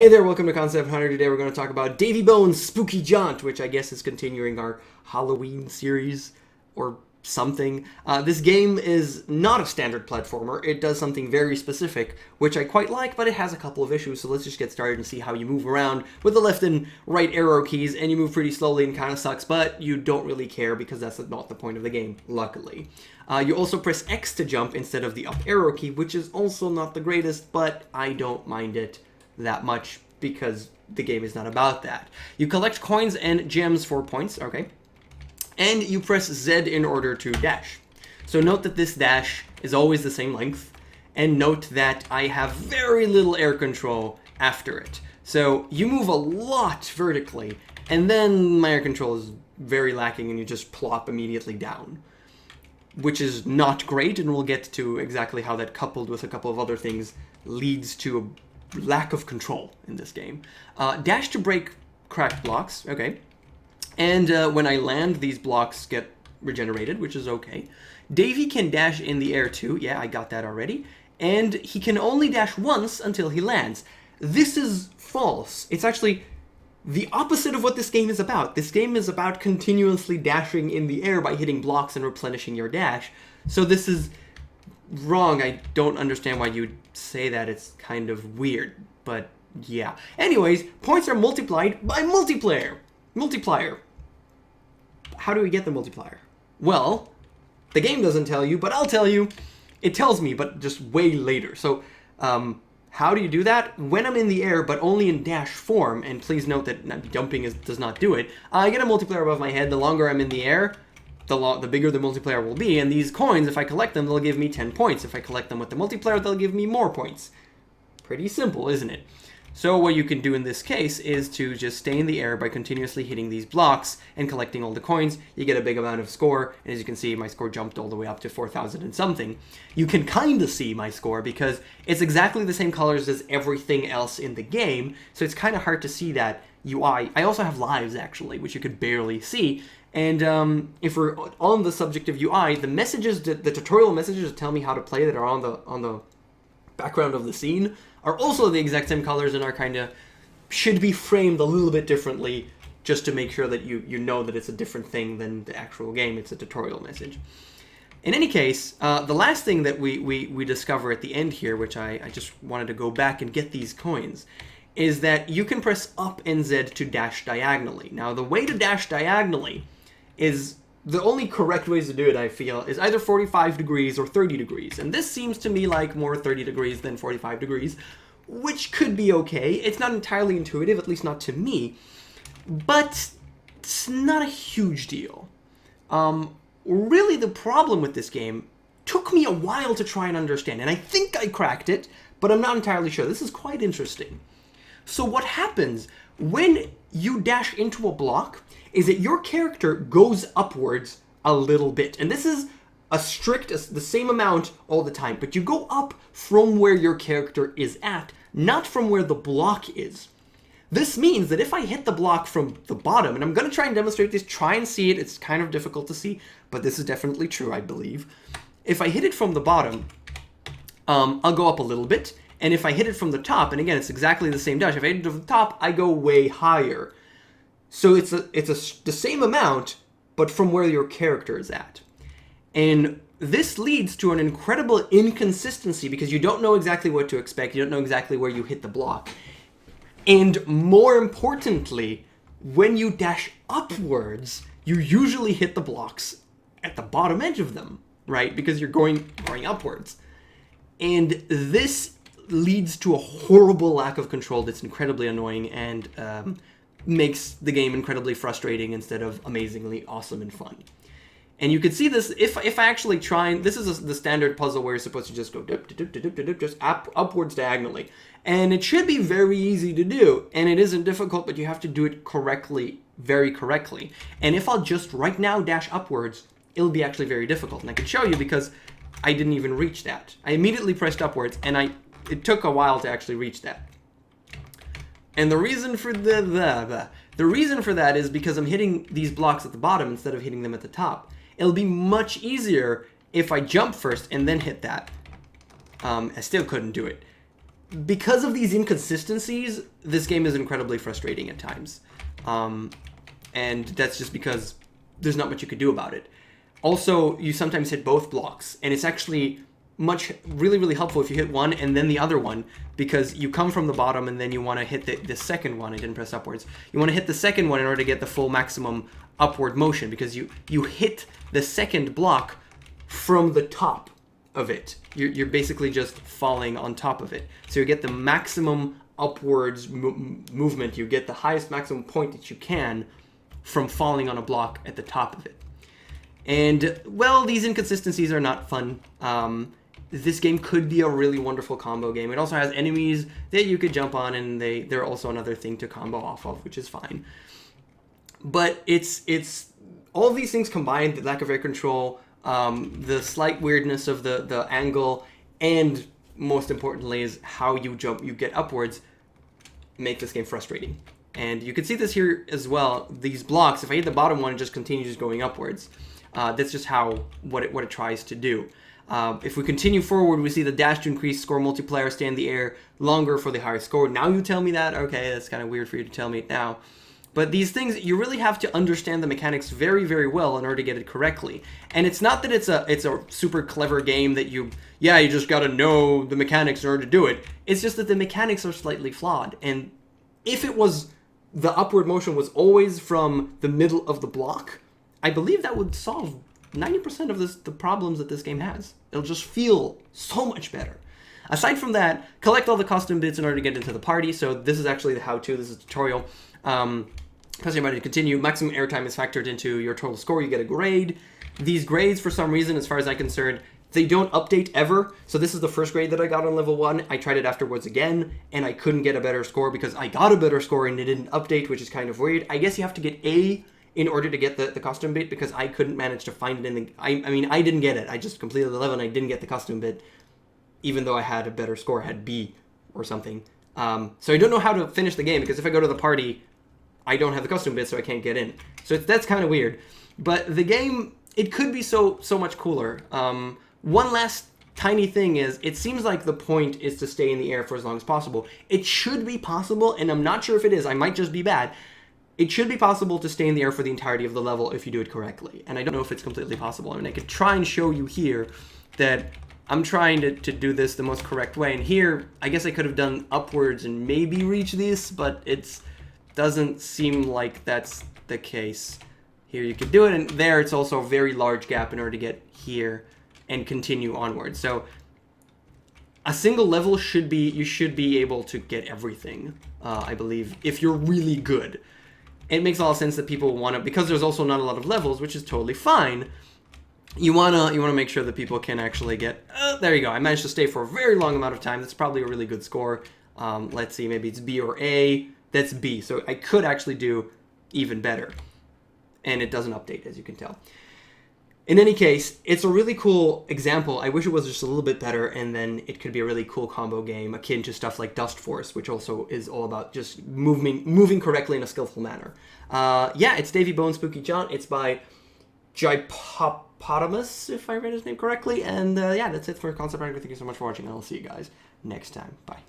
Hey there, welcome to Concept Hunter. Today we're going to talk about Davey Bones' Spooky Jaunt, which I guess is continuing our Halloween series or something. This game is not a standard platformer. It does something very specific, which I quite like, but it has a couple of issues, so let's just get started and see how you move around with the left and right arrow keys, and you move pretty slowly and kind of sucks, but you don't really care because that's not the point of the game, luckily. You also press X to jump instead of the up arrow key, which is also not the greatest, but I don't mind it that much because the game is not about that. You collect coins and gems for points, okay? And you press Z in order to dash. So note that this dash is always the same length, and note that I have very little air control after it. So you move a lot vertically, and then my air control is very lacking and you just plop immediately down, which is not great, and we'll get to exactly how that, coupled with a couple of other things, leads to a lack of control in this game. Dash to break cracked blocks, okay. And when I land, these blocks get regenerated, which is okay. Davey can dash in the air too, yeah, I got that already. And he can only dash once until he lands. This is false. It's actually the opposite of what this game is about. This game is about continuously dashing in the air by hitting blocks and replenishing your dash. So this is wrong. I don't understand why you'd say that. It's kind of weird, but yeah. Anyways, points are multiplied by multiplier. How do we get the multiplier? Well, the game doesn't tell you, but I'll tell you. It tells me, but just way later. So, how do you do that? When I'm in the air, but only in dash form, and please note that jumping does not do it, I get a multiplier above my head. The longer I'm in the air, the bigger the multiplier will be, and these coins, if I collect them, they'll give me 10 points. If I collect them with the multiplier, they'll give me more points. Pretty simple, isn't it? So what you can do in this case is to just stay in the air by continuously hitting these blocks and collecting all the coins. You get a big amount of score, and as you can see, my score jumped all the way up to 4,000 and something. You can kind of see my score because it's exactly the same colors as everything else in the game, so it's kind of hard to see that UI. I also have lives, actually, which you could barely see. And if we're on the subject of UI, the messages, the tutorial messages that tell me how to play that are on the background of the scene are also the exact same colors and are kind of, should be framed a little bit differently just to make sure that you know that it's a different thing than the actual game. It's a tutorial message. In any case, the last thing that we discover at the end here, which I just wanted to go back and get these coins, is that you can press up and Z to dash diagonally. Now, the way to dash diagonally is, the only correct ways to do it, I feel, is either 45 degrees or 30 degrees. And this seems to me like more 30 degrees than 45 degrees, which could be okay. It's not entirely intuitive, at least not to me, but it's not a huge deal. Really, the problem with this game took me a while to try and understand, and I think I cracked it, but I'm not entirely sure. This is quite interesting. So what happens when you dash into a block is that your character goes upwards a little bit. And this is the same amount all the time, but you go up from where your character is at, not from where the block is. This means that if I hit the block from the bottom, and I'm going to try and demonstrate this, try and see it, it's kind of difficult to see, but this is definitely true, I believe. If I hit it from the bottom, I'll go up a little bit. And if I hit it from the top, and again, it's exactly the same dash. If I hit it from the top, I go way higher. So it's the same amount, but from where your character is at. And this leads to an incredible inconsistency because you don't know exactly what to expect. You don't know exactly where you hit the block. And more importantly, when you dash upwards, you usually hit the blocks at the bottom edge of them, right? Because you're going upwards. And this leads to a horrible lack of control that's incredibly annoying and makes the game incredibly frustrating instead of amazingly awesome and fun. And you can see this if I actually try, and this is the standard puzzle where you're supposed to just go dip, dip, dip, dip, dip, just upwards diagonally. And it should be very easy to do, and it isn't difficult, but you have to do it correctly, very correctly. And if I'll just right now dash upwards, it'll be actually very difficult. And I can show you because I didn't even reach that. I immediately pressed upwards, and it took a while to actually reach that. And the reason for the reason for that is because I'm hitting these blocks at the bottom instead of hitting them at the top. It'll be much easier if I jump first and then hit that. I still couldn't do it. because of these inconsistencies, this game is incredibly frustrating at times. And that's just because there's not much you could do about it. Also, you sometimes hit both blocks, and it's actually really helpful if you hit one and then the other one, because you come from the bottom and then you want to hit the second one. I didn't press upwards. You want to hit the second one in order to get the full maximum upward motion, because you hit the second block from the top of it. You're basically just falling on top of it. So you get the maximum upwards movement. You get the highest maximum point that you can from falling on a block at the top of it. And, well, these inconsistencies are not fun. This game could be a really wonderful combo game. It also has enemies that you could jump on, and they're also another thing to combo off of, which is fine. But it's all of these things combined, the lack of air control, the slight weirdness of the angle, and most importantly is how you get upwards, make this game frustrating. And you can see this here as well. These blocks, if I hit the bottom one, it just continues going upwards. That's just what it tries to do. If we continue forward, we see the dash to increase score multiplier, stay in the air longer for the higher score. Now you tell me that? Okay, that's kind of weird for you to tell me it now. But these things, you really have to understand the mechanics very, very well in order to get it correctly. And it's not that it's a super clever game that you just got to know the mechanics in order to do it. It's just that the mechanics are slightly flawed. And if it was the upward motion was always from the middle of the block, I believe that would solve 90% of the problems that this game has. It'll just feel so much better. Aside from that, collect all the custom bits in order to get into the party. So this is actually the how-to. This is a tutorial. Press your button to continue. Maximum airtime is factored into your total score. You get a grade. These grades, for some reason, as far as I'm concerned, they don't update ever. So this is the first grade that I got on level 1. I tried it afterwards again, and I couldn't get a better score because I got a better score and it didn't update, which is kind of weird. I guess you have to get A in order to get the custom bit, because I couldn't manage to find it in the... I mean, I didn't get it. I just completed the level and I didn't get the custom bit, even though I had a better score, I had B or something. So I don't know how to finish the game, because if I go to the party, I don't have the custom bit, so I can't get in. So that's kind of weird. But the game, it could be so much cooler. One last tiny thing is, it seems like the point is to stay in the air for as long as possible. It should be possible, and I'm not sure if it is. I might just be bad. It should be possible to stay in the air for the entirety of the level if you do it correctly. And I don't know if it's completely possible. I mean, I could try and show you here that I'm trying to do this the most correct way. And here, I guess I could have done upwards and maybe reach this, but it doesn't seem like that's the case. Here you could do it, and there it's also a very large gap in order to get here and continue onward. So a single level you should be able to get everything, I believe, if you're really good. It makes a lot of sense that people want to, because there's also not a lot of levels, which is totally fine. You wanna make sure that people can actually get. There you go. I managed to stay for a very long amount of time. That's probably a really good score. Let's see, maybe it's B or A. That's B. So I could actually do even better, and it doesn't update, as you can tell. In any case, it's a really cool example. I wish it was just a little bit better, and then it could be a really cool combo game akin to stuff like Dust Force, which also is all about just moving correctly in a skillful manner. Yeah, it's Davey Bone Spooky Jaunt. It's by Jipopotamus, if I read his name correctly. And yeah, that's it for Concept Rank. Thank you so much for watching, and I'll see you guys next time. Bye.